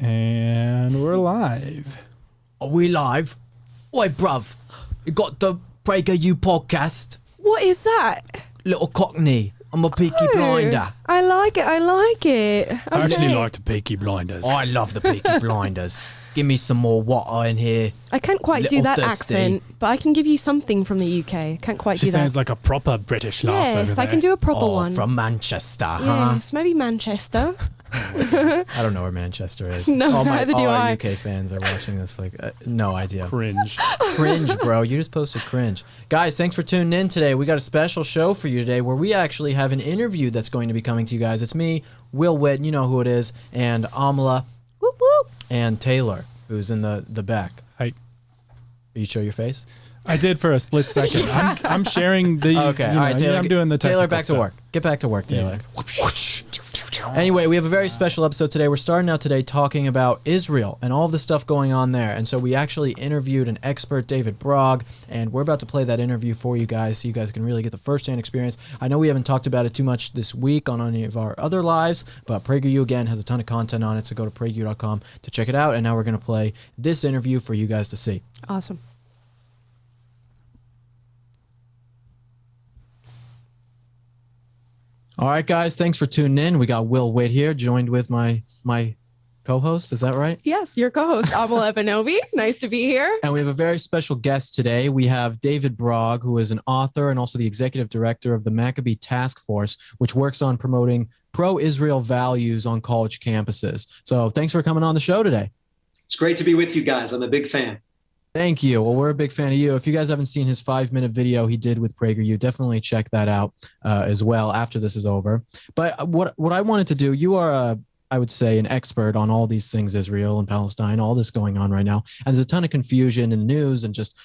And we're live. Are we live? Oi, bruv. You got the PragerU podcast? What is that? Little Cockney. I'm a Peaky Blinder. I like it. I actually like the Peaky Blinders. I love the Peaky Blinders. Give me some more water in here. I can't quite do Little that thirsty. accent, but I can give you something from the UK. I can't quite She do that. sounds like a proper British lass over Yes, there. I can do a proper one. From Manchester, huh? Yes, maybe Manchester. I don't know where Manchester is. No, all neither do our I. UK fans are watching this. Like, no idea. Cringe. Cringe, bro. You just posted cringe. Guys, thanks for tuning in today. We got a special show for you today where we actually have an interview that's going to be coming to you guys. It's me, Will Witt, you know who it is, and Amala Whoop, whoop. and Taylor, who's in the back. Hey, You show your face? I did for a split second. I'm sharing these. Okay, all right, Taylor. I'm doing the Taylor, technical back stuff. to work. Get back to work, Taylor. Anyway, we have a very special episode today. We're starting out today talking about Israel and all of the stuff going on there. And so we actually interviewed an expert, David Brog, and we're about to play that interview for you guys so you guys can really get the first-hand experience. I know we haven't talked about it too much this week on any of our other lives, but PragerU, again, has a ton of content on it, so go to PragerU.com to check it out. And now we're going to play this interview for you guys to see. Awesome. All right, guys, thanks for tuning in. We got Will Witt here, joined with my co-host. Is that right? Yes, your co-host, Amala Benobi. Nice to be here. And we have a very special guest today. We have David Brog, who is an author and also the executive director of the Maccabee Task Force, which works on promoting pro-Israel values on college campuses. So thanks for coming on the show today. It's great to be with you guys. I'm a big fan. Thank you. Well, we're a big fan of you. If you guys haven't seen his 5-minute video he did with PragerU, definitely check that out as well after this is over. But what I wanted to do, you are I would say, an expert on all these things, Israel and Palestine, all this going on right now. And there's a ton of confusion in the news and just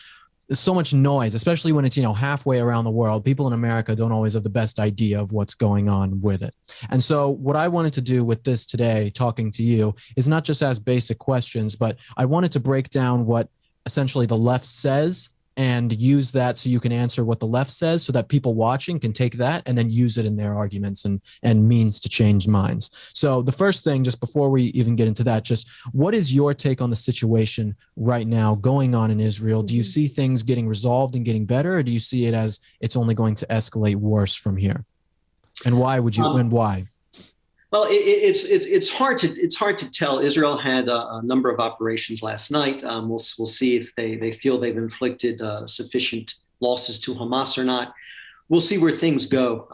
there's so much noise, especially when it's, halfway around the world. People in America don't always have the best idea of what's going on with it. And so what I wanted to do with this today, talking to you, is not just ask basic questions, but I wanted to break down what essentially the left says and use that so you can answer what the left says so that people watching can take that and then use it in their arguments and means to change minds. So the first thing, just before we even get into that, just what is your take on the situation right now going on in Israel? Do you see things getting resolved and getting better, or do you see it as it's only going to escalate worse from here? And why would you, and why? Well, it's hard to tell. Israel had a number of operations last night. We'll see if they feel they've inflicted sufficient losses to Hamas or not. We'll see where things go.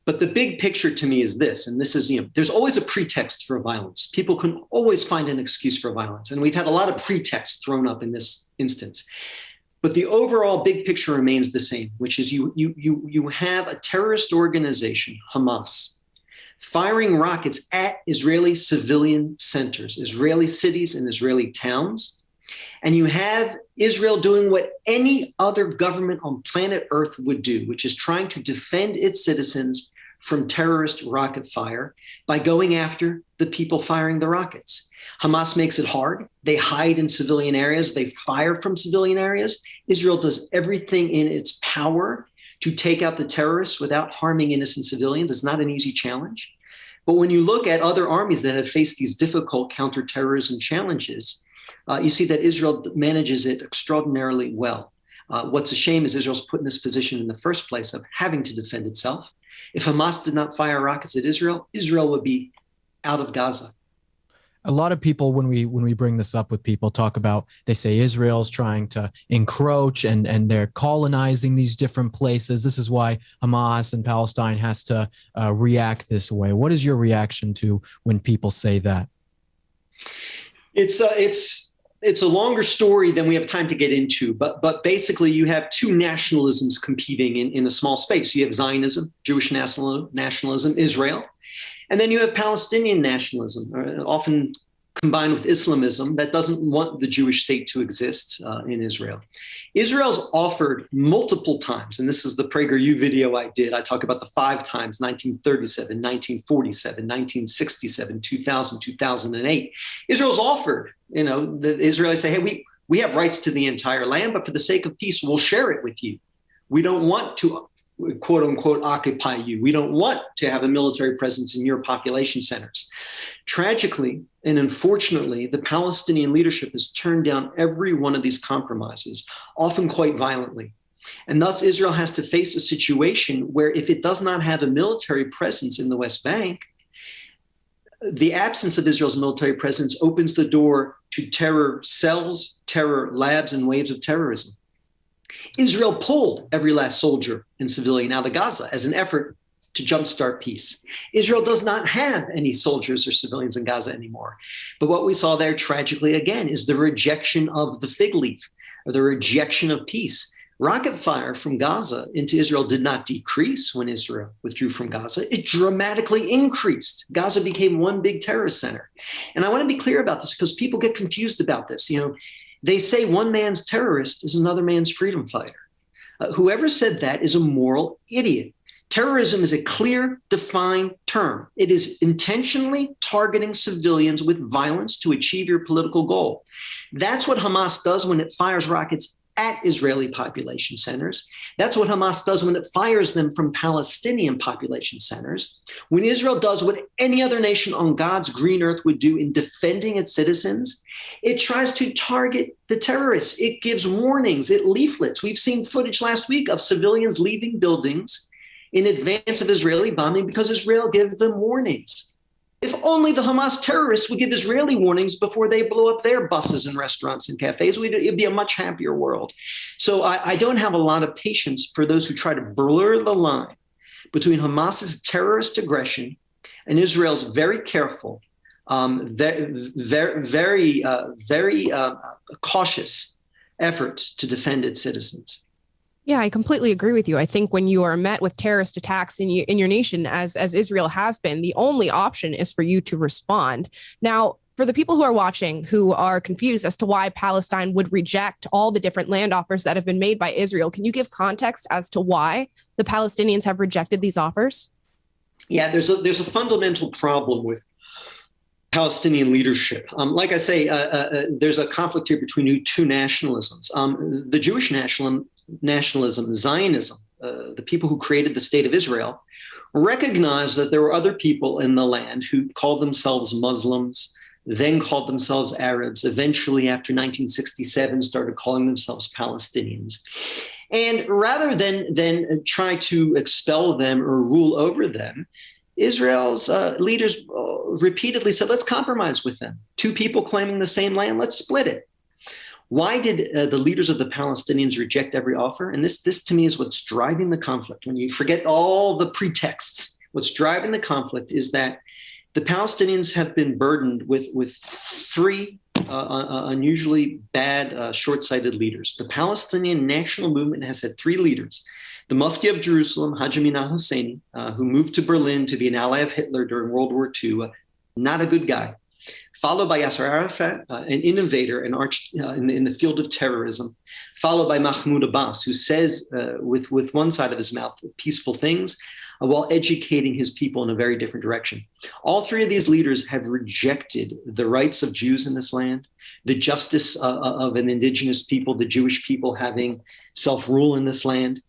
But the big picture to me is this, and this is, there's always a pretext for violence. People can always find an excuse for violence, and we've had a lot of pretexts thrown up in this instance. But the overall big picture remains the same, which is you have a terrorist organization, Hamas, firing rockets at Israeli civilian centers, Israeli cities and Israeli towns. And you have Israel doing what any other government on planet Earth would do, which is trying to defend its citizens from terrorist rocket fire by going after the people firing the rockets. Hamas makes it hard. They hide in civilian areas. They fire from civilian areas. Israel does everything in its power to take out the terrorists without harming innocent civilians. It's not an easy challenge. But when you look at other armies that have faced these difficult counterterrorism challenges, you see that Israel manages it extraordinarily well. What's a shame is Israel's put in this position in the first place of having to defend itself. If Hamas did not fire rockets at Israel, Israel would be out of Gaza. A lot of people, when we bring this up with people, talk about, they say Israel's trying to encroach and they're colonizing these different places. This is why Hamas and Palestine has to react this way. What is your reaction to when people say that? It's a longer story than we have time to get into, but basically you have two nationalisms competing in a small space. You have Zionism, Jewish nationalism, Israel. And then you have Palestinian nationalism, often combined with Islamism, that doesn't want the Jewish state to exist in Israel. Israel's offered multiple times, and this is the PragerU video I did. I talk about the 5 times, 1937, 1947, 1967, 2000, 2008. Israel's offered, the Israelis say, hey, we have rights to the entire land, but for the sake of peace, we'll share it with you. We don't want to quote unquote, occupy you. We don't want to have a military presence in your population centers. Tragically and unfortunately, the Palestinian leadership has turned down every one of these compromises, often quite violently. And thus, Israel has to face a situation where if it does not have a military presence in the West Bank, the absence of Israel's military presence opens the door to terror cells, terror labs, and waves of terrorism. Israel pulled every last soldier and civilian out of Gaza as an effort to jumpstart peace. Israel does not have any soldiers or civilians in Gaza anymore. But what we saw there tragically again is the rejection of the fig leaf, or the rejection of peace. Rocket fire from Gaza into Israel did not decrease when Israel withdrew from Gaza. It dramatically increased. Gaza became one big terrorist center. And I want to be clear about this because people get confused about this. They say one man's terrorist is another man's freedom fighter. Whoever said that is a moral idiot. Terrorism is a clear, defined term. It is intentionally targeting civilians with violence to achieve your political goal. That's what Hamas does when it fires rockets at Israeli population centers. That's what Hamas does when it fires them from Palestinian population centers. When Israel does what any other nation on God's green earth would do in defending its citizens, it tries to target the terrorists. It gives warnings, it leaflets. We've seen footage last week of civilians leaving buildings in advance of Israeli bombing because Israel gave them warnings. If only the Hamas terrorists would give Israeli warnings before they blow up their buses and restaurants and cafes, it'd be a much happier world. So I don't have a lot of patience for those who try to blur the line between Hamas's terrorist aggression and Israel's very careful, very cautious efforts to defend its citizens. Yeah, I completely agree with you. I think when you are met with terrorist attacks in your nation, as Israel has been, the only option is for you to respond. Now, for the people who are watching who are confused as to why Palestine would reject all the different land offers that have been made by Israel, can you give context as to why the Palestinians have rejected these offers? Yeah, there's a fundamental problem with Palestinian leadership. Like I say, there's a conflict here between two nationalisms. The Jewish nationalism, Zionism, the people who created the state of Israel, recognized that there were other people in the land who called themselves Muslims, then called themselves Arabs, eventually after 1967 started calling themselves Palestinians. And rather than try to expel them or rule over them, Israel's leaders repeatedly said, let's compromise with them. Two people claiming the same land, let's split it. Why did the leaders of the Palestinians reject every offer? And this to me is what's driving the conflict. When you forget all the pretexts, what's driving the conflict is that the Palestinians have been burdened with three unusually bad, short-sighted leaders. The Palestinian national movement has had three leaders. The Mufti of Jerusalem, Haj Amin al-Husseini, who moved to Berlin to be an ally of Hitler during World War II, not a good guy. Followed by Yasser Arafat, an innovator and in the field of terrorism. Followed by Mahmoud Abbas, who says with one side of his mouth peaceful things while educating his people in a very different direction. All three of these leaders have rejected the rights of Jews in this land, the justice of an indigenous people, the Jewish people having self-rule in this land.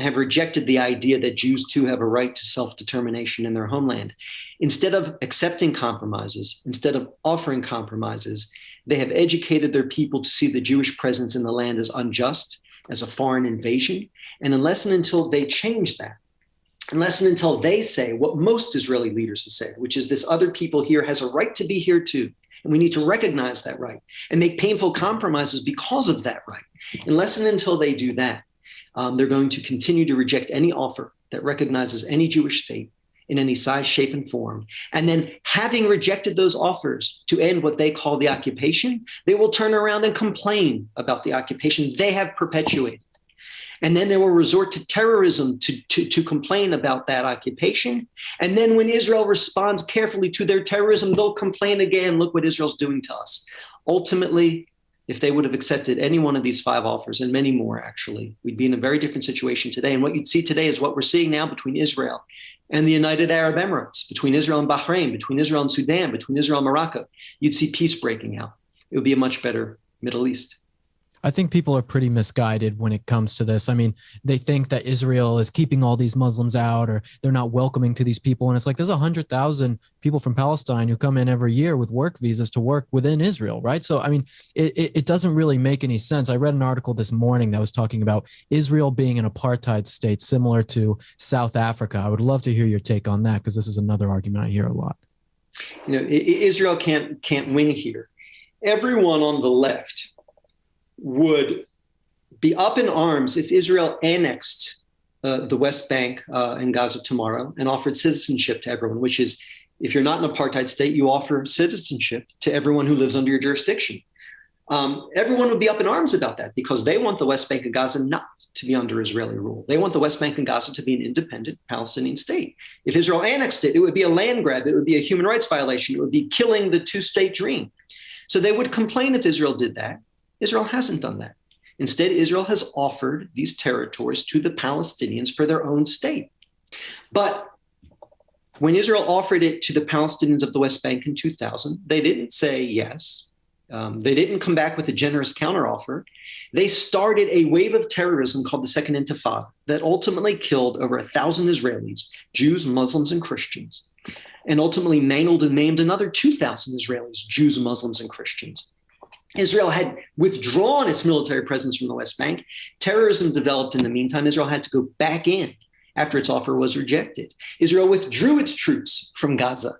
Have rejected the idea that Jews too have a right to self-determination in their homeland. Instead of accepting compromises, instead of offering compromises, they have educated their people to see the Jewish presence in the land as unjust, as a foreign invasion. And unless and until they change that, unless and until they say what most Israeli leaders have said, which is this other people here has a right to be here too, and we need to recognize that right and make painful compromises because of that right. Unless and until they do that, they're going to continue to reject any offer that recognizes any Jewish state in any size, shape, and form. And then having rejected those offers to end what they call the occupation, they will turn around and complain about the occupation they have perpetuated. And then they will resort to terrorism to complain about that occupation. And then when Israel responds carefully to their terrorism, they'll complain again, look what Israel's doing to us. Ultimately, if they would have accepted any one of these five offers, and many more actually, we'd be in a very different situation today. And what you'd see today is what we're seeing now between Israel and the United Arab Emirates, between Israel and Bahrain, between Israel and Sudan, between Israel and Morocco. You'd see peace breaking out. It would be a much better Middle East. I think people are pretty misguided when it comes to this. I mean, they think that Israel is keeping all these Muslims out, or they're not welcoming to these people. And it's like there's 100,000 people from Palestine who come in every year with work visas to work within Israel, right? So, I mean, it doesn't really make any sense. I read an article this morning that was talking about Israel being an apartheid state similar to South Africa. I would love to hear your take on that, because this is another argument I hear a lot. Israel can't win here. Everyone on the left would be up in arms if Israel annexed the West Bank and Gaza tomorrow and offered citizenship to everyone, which is, if you're not an apartheid state, you offer citizenship to everyone who lives under your jurisdiction. Everyone would be up in arms about that, because they want the West Bank and Gaza not to be under Israeli rule. They want the West Bank and Gaza to be an independent Palestinian state. If Israel annexed it, it would be a land grab. It would be a human rights violation. It would be killing the two-state dream. So they would complain if Israel did that. Israel hasn't done that. Instead, Israel has offered these territories to the Palestinians for their own state. But when Israel offered it to the Palestinians of the West Bank in 2000, they didn't say yes. They didn't come back with a generous counteroffer. They started a wave of terrorism called the Second Intifada that ultimately killed over 1,000 Israelis, Jews, Muslims, and Christians, and ultimately mangled and maimed another 2,000 Israelis, Jews, Muslims, and Christians. Israel had withdrawn its military presence from the West Bank. Terrorism developed in the meantime. Israel had to go back in after its offer was rejected. Israel withdrew its troops from Gaza.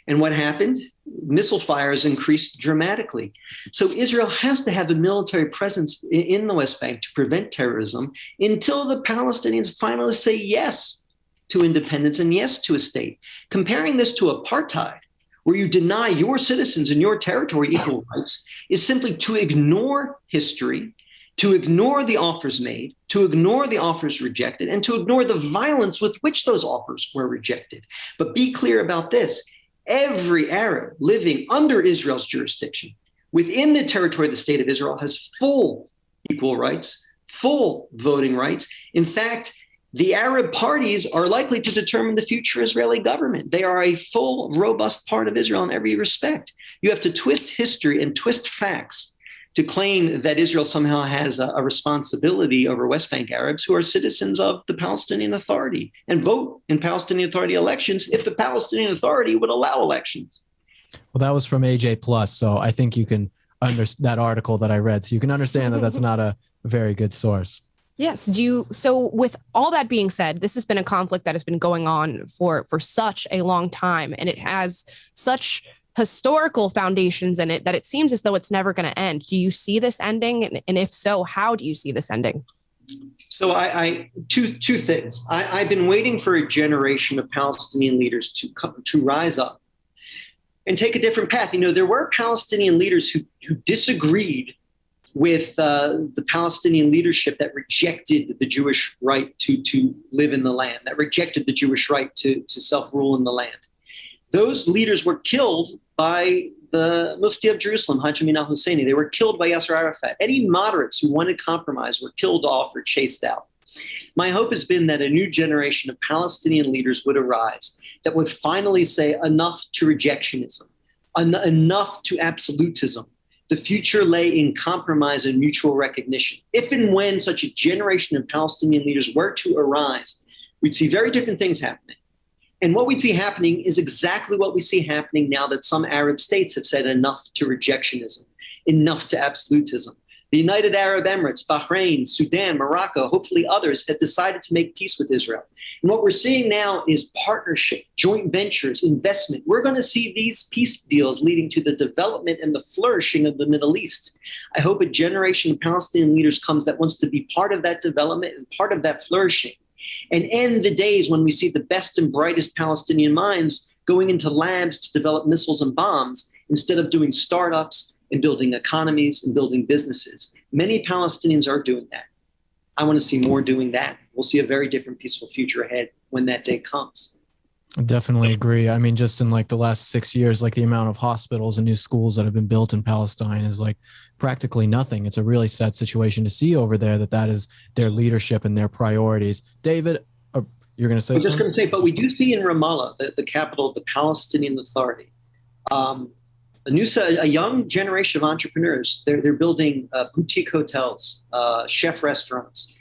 And what happened? Missile fires increased dramatically. So Israel has to have a military presence in the West Bank to prevent terrorism until the Palestinians finally say yes to independence and yes to a state. Comparing this to apartheid, where you deny your citizens in your territory equal rights, is simply to ignore history, to ignore the offers made, to ignore the offers rejected, and to ignore the violence with which those offers were rejected. But be clear about this. Every Arab living under Israel's jurisdiction within the territory of the state of Israel has full equal rights, full voting rights. In fact, the Arab parties are likely to determine the future Israeli government. They are a full, robust part of Israel in every respect. You have to twist history and twist facts to claim that Israel somehow has a responsibility over West Bank Arabs who are citizens of the Palestinian Authority and vote in Palestinian Authority elections if the Palestinian Authority would allow elections. Well, that was from AJ Plus, so I think you can understand that article that I read. So you can understand that that's not a very good source. Yes. So with all that being said, this has been a conflict that has been going on for such a long time, and it has such historical foundations in it that it seems as though it's never going to end. Do you see this ending? And if so, how do you see this ending? So two things. I've been waiting for a generation of Palestinian leaders to rise up and take a different path. There were Palestinian leaders who disagreed with the Palestinian leadership that rejected the Jewish right to live in the land, that rejected the Jewish right to self-rule in the land. Those leaders were killed by the Mufti of Jerusalem, Haj Amin al-Husseini. They were killed by Yasser Arafat. Any moderates who wanted compromise were killed off or chased out. My hope has been that a new generation of Palestinian leaders would arise that would finally say enough to rejectionism, enough to absolutism. The future lay in compromise and mutual recognition. If and when such a generation of Palestinian leaders were to arise, we'd see very different things happening. And what we'd see happening is exactly what we see happening now that some Arab states have said enough to rejectionism, enough to absolutism. The United Arab Emirates, Bahrain, Sudan, Morocco, hopefully others have decided to make peace with Israel. And what we're seeing now is partnership, joint ventures, investment. We're going to see these peace deals leading to the development and the flourishing of the Middle East. I hope a generation of Palestinian leaders comes that wants to be part of that development and part of that flourishing, and end the days when we see the best and brightest Palestinian minds going into labs to develop missiles and bombs instead of doing startups and building economies and building businesses. Many Palestinians are doing that. I want to see more doing that. We'll see a very different peaceful future ahead when that day comes. I definitely agree. I mean, just in like the last 6 years, like the amount of hospitals and new schools that have been built in Palestine is like practically nothing. It's a really sad situation to see over there that is their leadership and their priorities. David, you're going to say something? I'm just going to say, but we do see in Ramallah, the capital of the Palestinian Authority, A young generation of entrepreneurs. They're building boutique hotels, chef restaurants.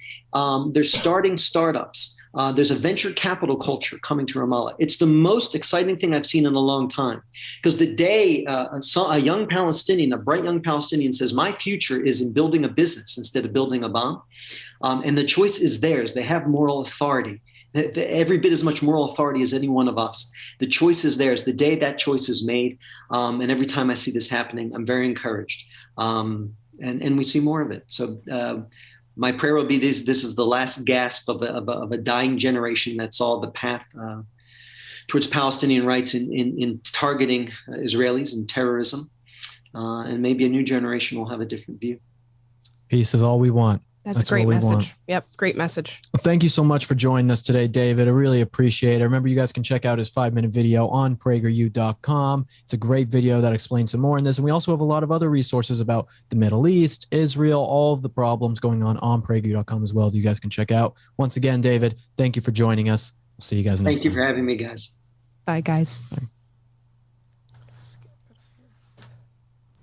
They're starting startups. There's a venture capital culture coming to Ramallah. It's the most exciting thing I've seen in a long time. Because the day a young Palestinian, a bright young Palestinian says, my future is in building a business instead of building a bomb, and the choice is theirs. They have moral authority. Every bit as much moral authority as any one of us. The choice is theirs. The day that choice is made, and every time I see this happening, I'm very encouraged. And we see more of it. So my prayer will be this is the last gasp of a dying generation that saw the path towards Palestinian rights in targeting Israelis and terrorism. And maybe a new generation will have a different view. Peace is all we want. That's a great message. Yep, great message. Well, thank you so much for joining us today, David. I really appreciate it. Remember, you guys can check out his 5-minute video on PragerU.com. It's a great video that explains some more in this. And we also have a lot of other resources about the Middle East, Israel, all of the problems going on PragerU.com as well that you guys can check out. Once again, David, thank you for joining us. We'll see you guys next time. Thank you for having me, guys. Bye, guys. Bye.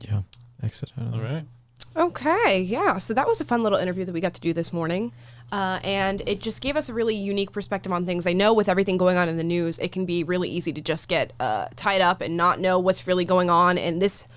Yeah, exit out of All right. Okay, yeah. So that was a fun little interview that we got to do this morning. And it just gave us a really unique perspective on things. I know with everything going on in the news, it can be really easy to just get tied up and not know what's really going on. And this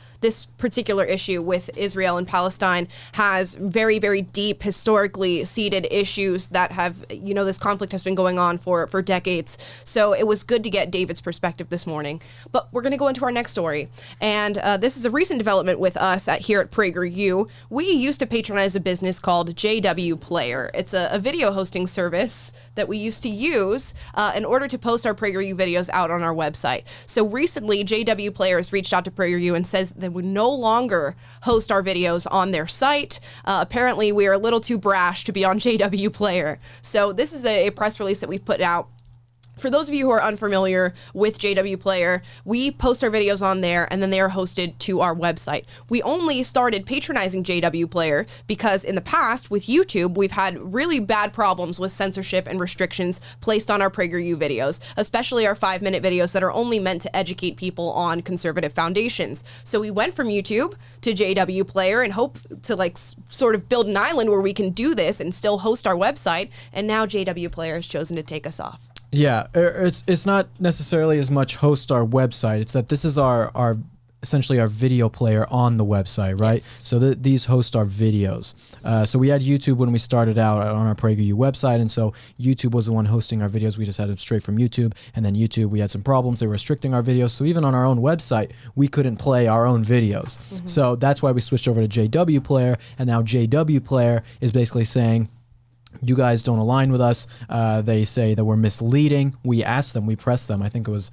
particular issue with Israel and Palestine has very, very deep, historically seated issues that have, this conflict has been going on for decades. So it was good to get David's perspective this morning. But we're going to go into our next story. And this is a recent development with us here at PragerU. We used to patronize a business called JW Player. It's a video hosting service that we used to use in order to post our PragerU videos out on our website. So recently, JW Player has reached out to PragerU and says they would no longer host our videos on their site. Apparently, we are a little too brash to be on JW Player. So this is a press release that we've put out. For those of you who are unfamiliar with JW Player, we post our videos on there and then they are hosted to our website. We only started patronizing JW Player because in the past with YouTube, we've had really bad problems with censorship and restrictions placed on our PragerU videos, especially our 5-minute videos that are only meant to educate people on conservative foundations. So we went from YouTube to JW Player and hope to sort of build an island where we can do this and still host our website. And now JW Player has chosen to take us off. Yeah, it's not necessarily as much host our website. It's that this is our essentially our video player on the website, right? Yes. So these host our videos. So we had YouTube when we started out on our PragerU website, and so YouTube was the one hosting our videos. We just had them straight from YouTube, and then YouTube, we had some problems. They were restricting our videos, so even on our own website, we couldn't play our own videos. Mm-hmm. So that's why we switched over to JW Player, and now JW Player is basically saying, you guys don't align with us. They say that we're misleading. We asked them, we pressed them. I think it was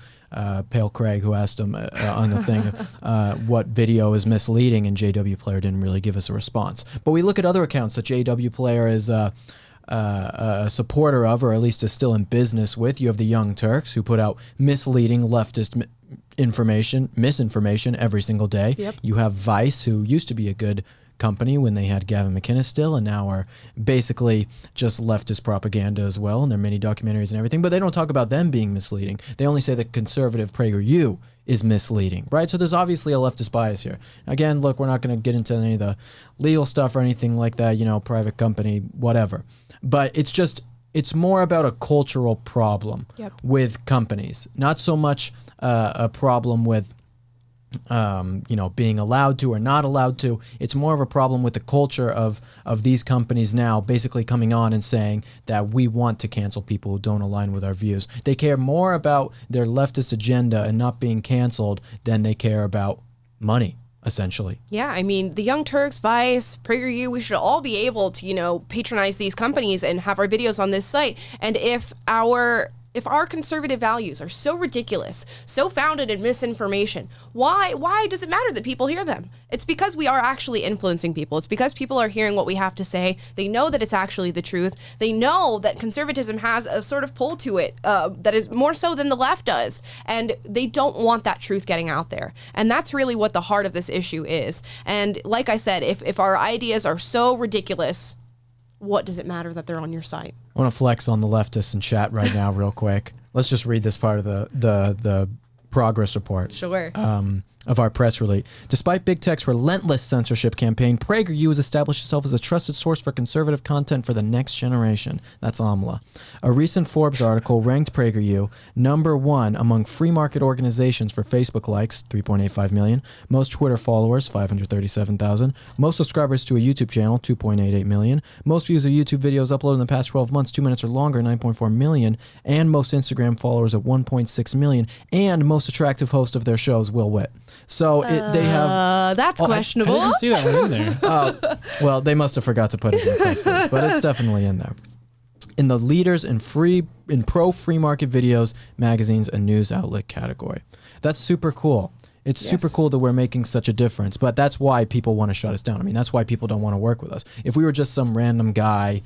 Pale Craig who asked them on the thing what video is misleading, and JW Player didn't really give us a response. But we look at other accounts that JW Player is a supporter of, or at least is still in business with. You have the Young Turks, who put out misleading leftist misinformation every single day. Yep. You have Vice, who used to be a good company when they had Gavin McInnes still, and now are basically just leftist propaganda as well, and their mini documentaries and everything, but they don't talk about them being misleading. They only say that conservative PragerU is misleading, right? So there's obviously a leftist bias here. Again, look, we're not going to get into any of the legal stuff or anything like that, private company, whatever. But it's more about a cultural problem with companies, not so much a problem with being allowed to or not allowed to. It's more of a problem with the culture of these companies now basically coming on and saying that we want to cancel people who don't align with our views. They care more about their leftist agenda and not being canceled than they care about money, essentially. Yeah, I mean, the Young Turks, Vice, PragerU, we should all be able to, patronize these companies and have our videos on this site. And if our conservative values are so ridiculous, so founded in misinformation, why does it matter that people hear them? It's because we are actually influencing people. It's because people are hearing what we have to say. They know that it's actually the truth. They know that conservatism has a sort of pull to it that is more so than the left does. And they don't want that truth getting out there. And that's really what the heart of this issue is. And like I said, if our ideas are so ridiculous, what does it matter that they're on your site? I want to flex on the leftists in chat right now real quick. Let's just read this part of the progress report. Sure. of our press release. Despite big tech's relentless censorship campaign, PragerU has established itself as a trusted source for conservative content for the next generation. That's AMLA. A recent Forbes article ranked PragerU #1 among free market organizations for Facebook likes, 3.85 million, most Twitter followers, 537,000, most subscribers to a YouTube channel, 2.88 million, most views of YouTube videos uploaded in the past 12 months, 2 minutes or longer, 9.4 million, and most Instagram followers at 1.6 million, and most attractive host of their shows, Will Witt. So they have... That's I questionable. didn't see that one in there. well, they must have forgot to put it in the press list, but it's definitely in there. In the leaders in pro free market videos, magazines, and news outlet category. That's super cool. It's super cool that we're making such a difference, but that's why people want to shut us down. I mean, that's why people don't want to work with us. If we were just some random guy,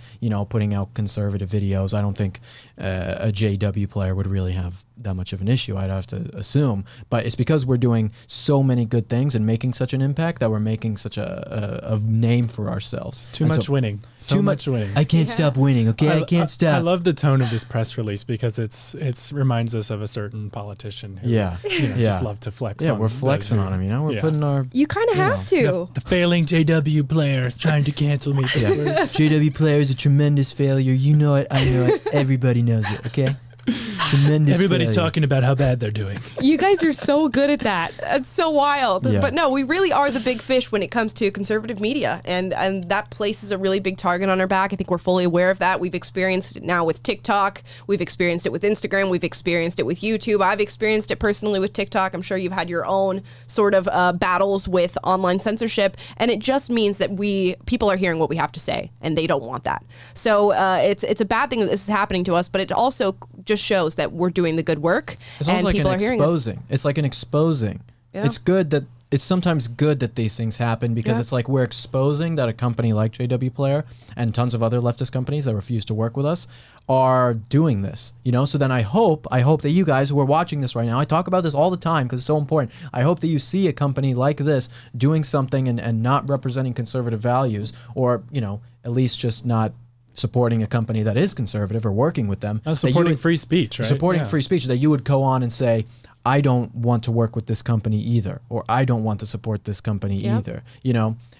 putting out conservative videos, I don't think a JW player would really have that much of an issue, I'd have to assume. But it's because we're doing so many good things and making such an impact that we're making such a name for ourselves. Too much winning. So much winning. I can't stop winning, okay? I can't stop. I love the tone of this press release because it reminds us of a certain politician who just love to flex on. We're flexing on him, we're putting our... You kind of have to. The failing JW player is trying to cancel me. JW player is a tremendous failure. You know it, I know it, everybody knows it, okay? Tremendous Everybody's failure. talking about how bad they're doing. You guys are so good at that. That's so wild. Yeah. But no, we really are the big fish when it comes to conservative media. And that places a really big target on our back. I think we're fully aware of that. We've experienced it now with TikTok. We've experienced it with Instagram. We've experienced it with YouTube. I've experienced it personally with TikTok. I'm sure you've had your own sort of battles with online censorship. And it just means that people are hearing what we have to say, and they don't want that. So it's a bad thing that this is happening to us, but it also just shows that we're doing the good work, and like people are hearing us. It's like an exposing. Yeah. It's sometimes good that these things happen because it's like we're exposing that a company like JW Player and tons of other leftist companies that refuse to work with us are doing this, So then I hope that you guys who are watching this right now, I talk about this all the time because it's so important. I hope that you see a company like this doing something and not representing conservative values, or, at least just not supporting a company that is conservative or working with them. Supporting free speech, right? Supporting free speech, that you would go on and say, I don't want to work with this company either, or I don't want to support this company either,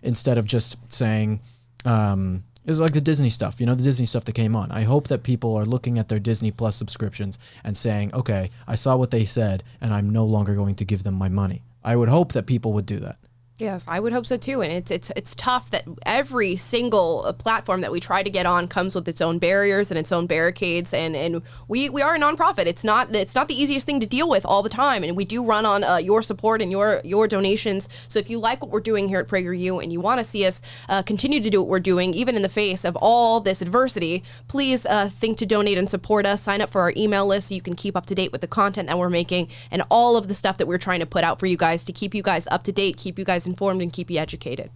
instead of just saying, it's like the Disney stuff, the Disney stuff that came on. I hope that people are looking at their Disney Plus subscriptions and saying, okay, I saw what they said and I'm no longer going to give them my money. I would hope that people would do that. Yes, I would hope so too. And it's tough that every single platform that we try to get on comes with its own barriers and its own barricades. And we are a nonprofit. It's not the easiest thing to deal with all the time. And we do run on your support and your donations. So if you like what we're doing here at PragerU and you want to see us continue to do what we're doing, even in the face of all this adversity, please think to donate and support us. Sign up for our email list so you can keep up to date with the content that we're making and all of the stuff that we're trying to put out for you guys to keep you guys up to date, keep you guys informed, and keep you educated.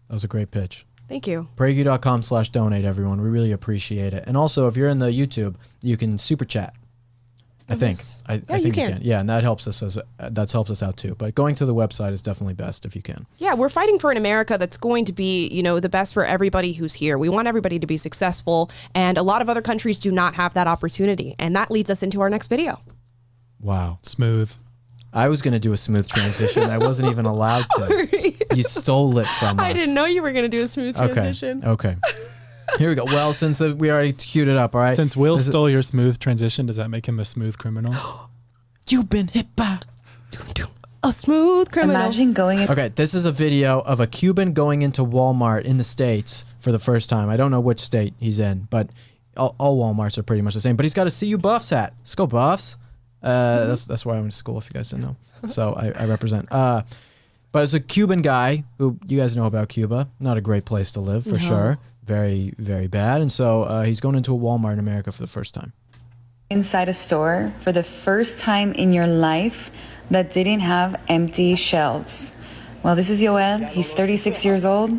That was a great pitch. Thank you. PragerU.com/donate, everyone. We really appreciate it. And also, if you're in the YouTube, you can super chat. I think you can. Yeah, and that helps us out too. But going to the website is definitely best if you can. Yeah, we're fighting for an America that's going to be, the best for everybody who's here. We want everybody to be successful, and a lot of other countries do not have that opportunity. And that leads us into our next video. Wow. Smooth. I was going to do a smooth transition. I wasn't even allowed to. You stole it from us. I didn't know you were going to do a smooth transition. Okay. Here we go. Well, since we already queued it up, all right? Since Will stole your smooth transition, does that make him a smooth criminal? You've been hit by a smooth criminal. Imagine going... Okay, this is a video of a Cuban going into Walmart in the States for the first time. I don't know which state he's in, but all Walmarts are pretty much the same. But he's got a CU Buffs hat. Let's go, Buffs. That's why I went to school, if you guys didn't know. So I represent. But it's a Cuban guy who you guys know about Cuba. Not a great place to live, for sure. Very, very bad. And so he's going into a Walmart in America for the first time. Inside a store for the first time in your life that didn't have empty shelves. Well, this is Joel. He's 36 years old,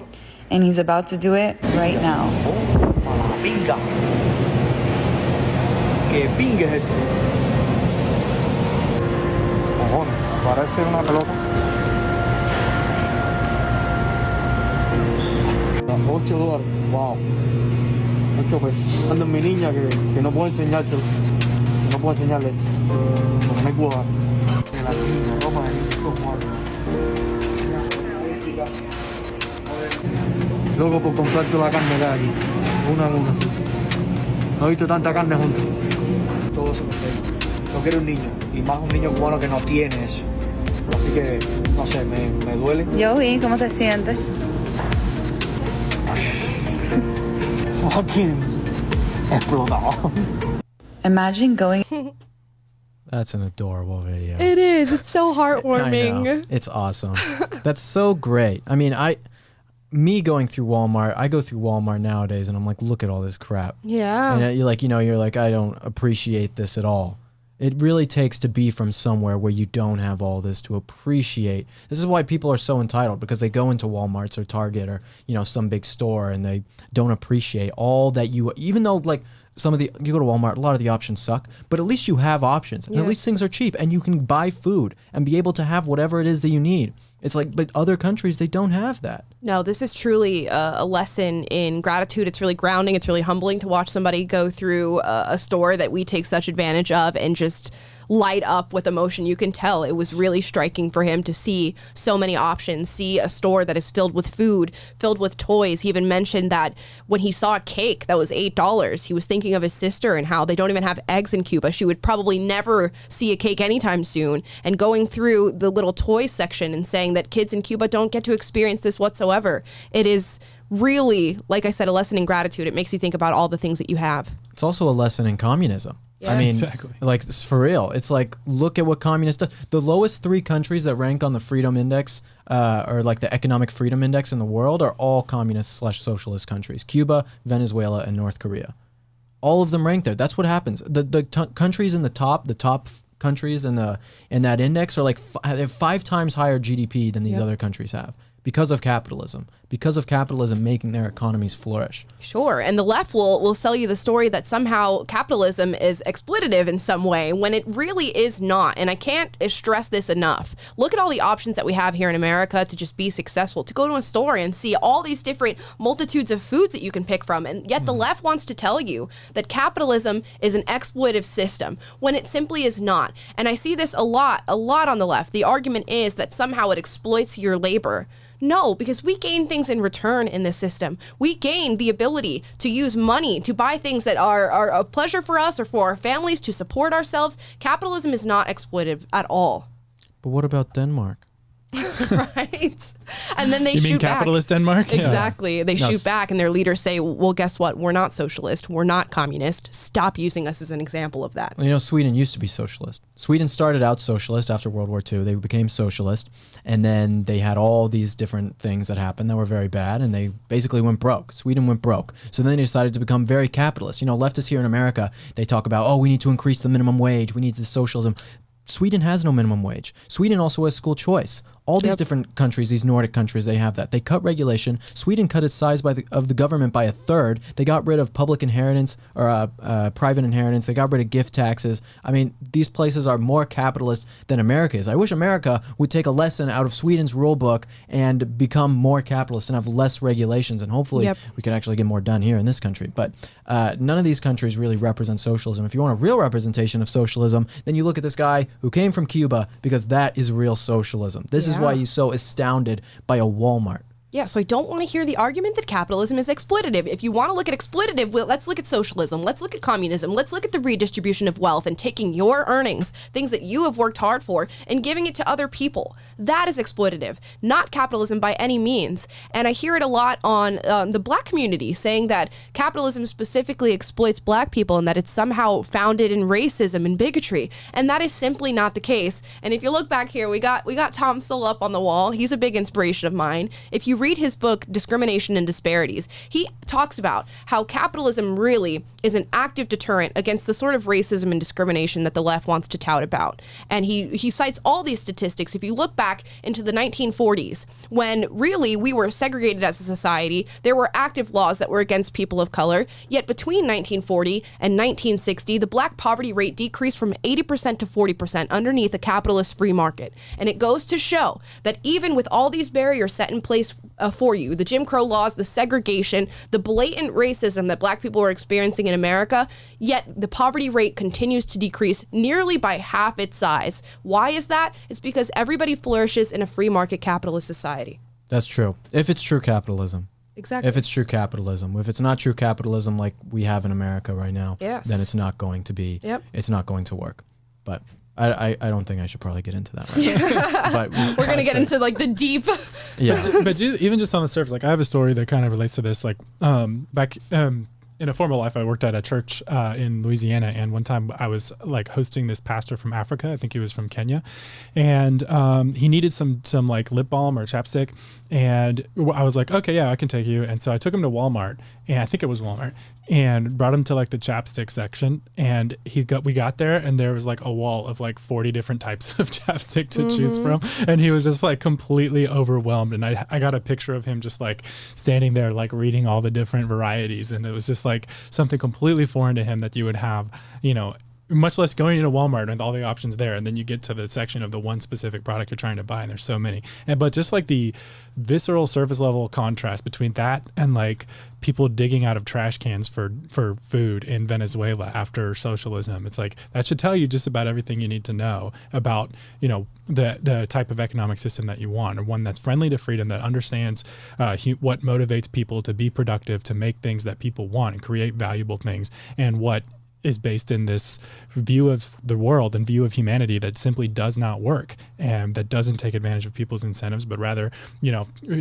and he's about to do it right now. Pinga. Que pingue es esto. Cojones, parece una pelota. 8 dólares, wow. 8 pesos. Ando mi niña que no puedo enseñárselo. No puedo enseñarle esto. Porque me cuaja. Que la ropa de niños, loco por comprar toda la carne que hay aquí, una a una. No he visto tanta carne junta. Todo eso no quiero un niño, y más un niño cubano que no tiene eso. Así que, no sé, me duele. Joey, ¿cómo te sientes? Fucking explotado. Imagine going. That's an adorable video. It is. It's so I heartwarming. know. It's awesome. That's so great. I mean, me going through Walmart, I go through Walmart nowadays and I'm like, look at all this crap. Yeah. And you're like, I don't appreciate this at all. It really takes to be from somewhere where you don't have all this to appreciate. This is why people are so entitled, because they go into Walmart's or Target or, some big store, and they don't appreciate all that even though like you go to Walmart, a lot of the options suck, but at least you have options, and at least things are cheap, and you can buy food and be able to have whatever it is that you need. It's like, but other countries, they don't have that. No, this is truly a lesson in gratitude. It's really grounding. It's really humbling to watch somebody go through a store that we take such advantage of and just light up with emotion. You can tell it was really striking for him to see so many options, see a store that is filled with food, filled with toys. He even mentioned that when he saw a cake that was $8, he was thinking of his sister and how they don't even have eggs in Cuba. She would probably never see a cake anytime soon. And going through the little toy section and saying that kids in Cuba don't get to experience this whatsoever. It is really, like I said, a lesson in gratitude. It makes you think about all the things that you have. It's also a lesson in communism. Yes. I mean, Exactly. like, it's for real. It's like, look at what communists do. The lowest 3 countries that rank on the freedom index, or like the economic freedom index in the world, are all communist/socialist countries: Cuba, Venezuela, and North Korea. All of them rank there. That's what happens. The countries in the top countries in that index are like they have 5 times higher GDP than these other countries have. Because of capitalism making their economies flourish. Sure. And the left will sell you the story that somehow capitalism is exploitative in some way when it really is not. And I can't stress this enough. Look at all the options that we have here in America to just be successful, to go to a store and see all these different multitudes of foods that you can pick from. And yet the left wants to tell you that capitalism is an exploitative system when it simply is not. And I see this a lot on the left. The argument is that somehow it exploits your labor. No, because we gain things in return in this system. We gain the ability to use money to buy things that are of pleasure for us or for our families, to support ourselves. Capitalism is not exploitative at all. But what about Denmark? Right? And then they You shoot mean capitalist back. Denmark? Yeah. Exactly. They shoot back and their leaders say, well, guess what? We're not socialist. We're not communist. Stop using us as an example of that. Well, Sweden used to be socialist. Sweden started out socialist after World War II. They became socialist, and then they had all these different things that happened that were very bad, and they basically went broke. Sweden went broke. So then they decided to become very capitalist. Leftists here in America, they talk about, we need to increase the minimum wage. We need this socialism. Sweden has no minimum wage. Sweden also has school choice. All these different countries, these Nordic countries, they have that. They cut regulation. Sweden cut its size of the government by 1/3. They got rid of public inheritance or private inheritance. They got rid of gift taxes. I mean, these places are more capitalist than America is. I wish America would take a lesson out of Sweden's rule book and become more capitalist and have less regulations. And hopefully we can actually get more done here in this country. But none of these countries really represent socialism. If you want a real representation of socialism, then you look at this guy who came from Cuba, because that is real socialism. This is why he's so astounded by a Walmart. Yeah, so I don't want to hear the argument that capitalism is exploitative. If you want to look at exploitative, well, let's look at socialism. Let's look at communism. Let's look at the redistribution of wealth and taking your earnings, things that you have worked hard for, and giving it to other people. That is exploitative, not capitalism by any means. And I hear it a lot on the black community saying that capitalism specifically exploits black people and that it's somehow founded in racism and bigotry. And that is simply not the case. And if you look back here, we got Tom Sowell up on the wall. He's a big inspiration of mine. If you read his book, Discrimination and Disparities, he talks about how capitalism really is an active deterrent against the sort of racism and discrimination that the left wants to tout about. And he cites all these statistics. If you look back into the 1940s, when really we were segregated as a society, there were active laws that were against people of color. Yet between 1940 and 1960, the black poverty rate decreased from 80% to 40% underneath a capitalist free market. And it goes to show that even with all these barriers set in place for you, the Jim Crow laws, the segregation, the blatant racism that black people were experiencing in America, yet the poverty rate continues to decrease nearly by half its size. Why is that? It's because everybody flourishes in a free market capitalist society. That's true. If it's true capitalism. Exactly. If it's true capitalism. If it's not true capitalism like we have in America right now, Yes. then it's not going to be, it's not going to work. But I don't think I should probably get into that right now. But we're going to get into like the deep. But even just on the surface, like I have a story that kind of relates to this. Like back in a former life, I worked at a church in Louisiana, and one time I was like hosting this pastor from Africa. I think he was from Kenya, and he needed some like lip balm or chapstick, and I was like, okay, yeah, I can take you. And so I took him to Walmart, and I think it was Walmart, and brought him to like the chapstick section, and we got there, and there was like a wall of like 40 different types of chapstick to choose from, and he was just like completely overwhelmed. And I got a picture of him just like standing there like reading all the different varieties, and it was just like something completely foreign to him that you would have, much less going into Walmart and all the options there, and then you get to the section of the one specific product you're trying to buy, and there's so many. But just like the visceral surface level contrast between that and like people digging out of trash cans for food in Venezuela after socialism, it's like that should tell you just about everything you need to know about the type of economic system that you want, or one that's friendly to freedom, that understands what motivates people to be productive, to make things that people want and create valuable things, and what is based in this view of the world and view of humanity that simply does not work, and that doesn't take advantage of people's incentives, but rather,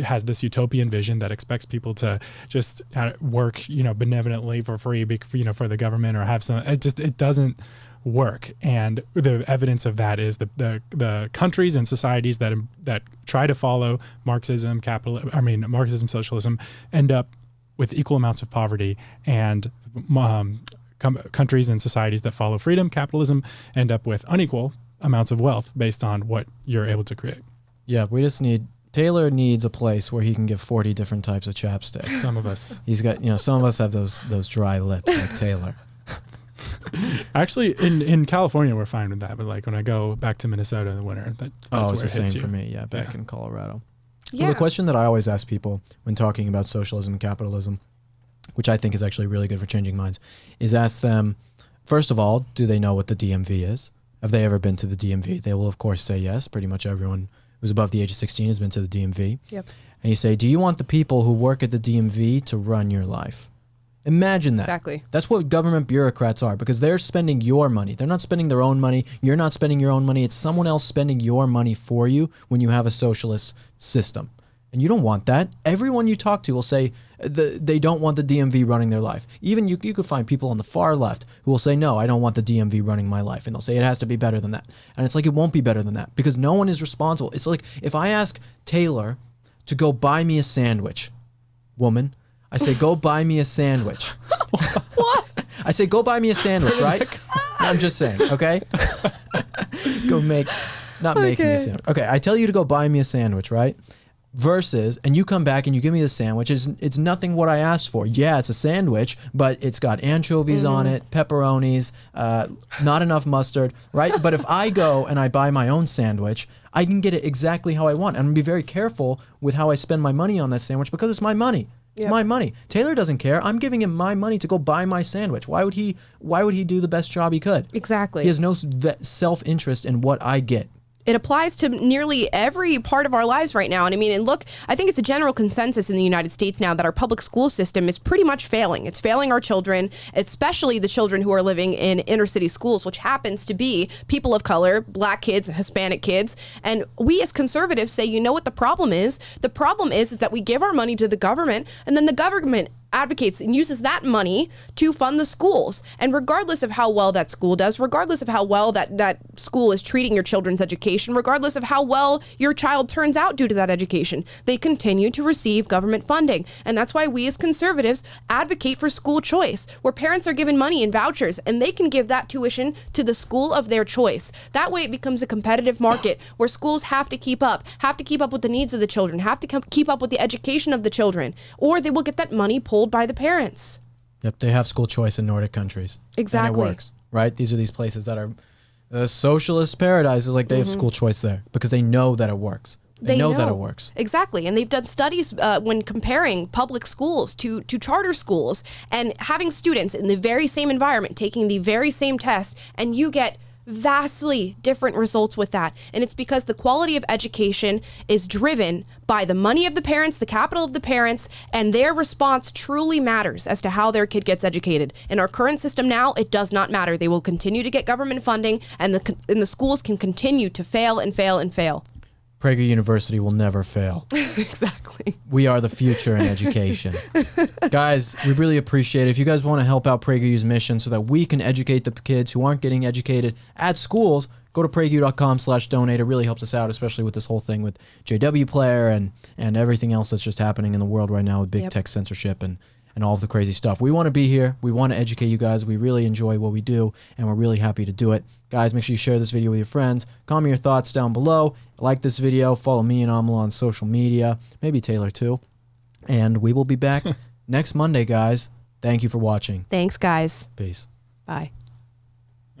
has this utopian vision that expects people to just work, benevolently for free, for the government, or have some, it doesn't work. And the evidence of that is the countries and societies that try to follow Marxism, socialism, end up with equal amounts of poverty, and countries and societies that follow freedom, capitalism, end up with unequal amounts of wealth based on what you're able to create. Yeah, Taylor needs a place where he can give 40 different types of chapstick. Some of us. He's got, some of us have those dry lips like Taylor. Actually, in California, we're fine with that. But like when I go back to Minnesota in the winter, that's where it's the it hits same you. for me. Yeah, back in Colorado. Yeah. Well, the question that I always ask people when talking about socialism and capitalism, which I think is actually really good for changing minds, is ask them, first of all, do they know what the DMV is? Have they ever been to the DMV? They will, of course, say yes. Pretty much everyone who's above the age of 16 has been to the DMV. Yep. And you say, do you want the people who work at the DMV to run your life? Imagine that. Exactly. That's what government bureaucrats are, because they're spending your money. They're not spending their own money. You're not spending your own money. It's someone else spending your money for you when you have a socialist system. And you don't want that. Everyone you talk to will say they don't want the DMV running their life. Even you could find people on the far left who will say, no, I don't want the DMV running my life. And they'll say it has to be better than that. And it's like, it won't be better than that, because no one is responsible. It's like if I ask Taylor to go buy me a sandwich, woman, I say, go buy me a sandwich. What? I say, go buy me a sandwich, right? I'm just saying, okay? Not making me a sandwich. Okay, I tell you to go buy me a sandwich, right? Versus, and you come back and you give me the sandwich. It's nothing what I asked for. Yeah, it's a sandwich, but it's got anchovies on it, pepperonis, not enough mustard, right? But if I go and I buy my own sandwich, I can get it exactly how I want. And I'm going to be very careful with how I spend my money on that sandwich, because it's my money. It's my money. Taylor doesn't care. I'm giving him my money to go buy my sandwich. Why would he do the best job he could? Exactly. He has no self-interest in what I get. It applies to nearly every part of our lives right now. And look, I think it's a general consensus in the United States now that our public school system is pretty much failing. It's failing our children, especially the children who are living in inner city schools, which happens to be people of color, Black kids, Hispanic kids. And we as conservatives say, you know what the problem is? The problem is that we give our money to the government, and then the government advocates and uses that money to fund the schools. And regardless of how well that school does, regardless of how well that school is treating your children's education, regardless of how well your child turns out due to that education, they continue to receive government funding. And that's why we as conservatives advocate for school choice, where parents are given money in vouchers and they can give that tuition to the school of their choice. That way it becomes a competitive market where schools have to keep up with the needs of the children, have to keep up with the education of the children, or they will get that money pulled by the parents. Yep, they have school choice in Nordic countries. Exactly. And it works, right? These are these places that are socialist paradises, like they have school choice there because they know that it works. They know that it works. Exactly. And they've done studies when comparing public schools to charter schools and having students in the very same environment, taking the very same test, and you get vastly different results with that. And it's because the quality of education is driven by the money of the parents, the capital of the parents, and their response truly matters as to how their kid gets educated. In our current system now, it does not matter. They will continue to get government funding, and the schools can continue to fail and fail and fail. Prager University will never fail. Exactly. We are the future in education. Guys, we really appreciate it. If you guys want to help out PragerU's mission so that we can educate the kids who aren't getting educated at schools, go to PragerU.com/donate. It really helps us out, especially with this whole thing with JW Player and everything else that's just happening in the world right now with big tech censorship and all of the crazy stuff. We want to be here. We want to educate you guys. We really enjoy what we do, and we're really happy to do it. Guys, make sure you share this video with your friends. Comment your thoughts down below. Like this video. Follow me and Amala on social media. Maybe Taylor too. And we will be back next Monday, guys. Thank you for watching. Thanks, guys. Peace. Bye.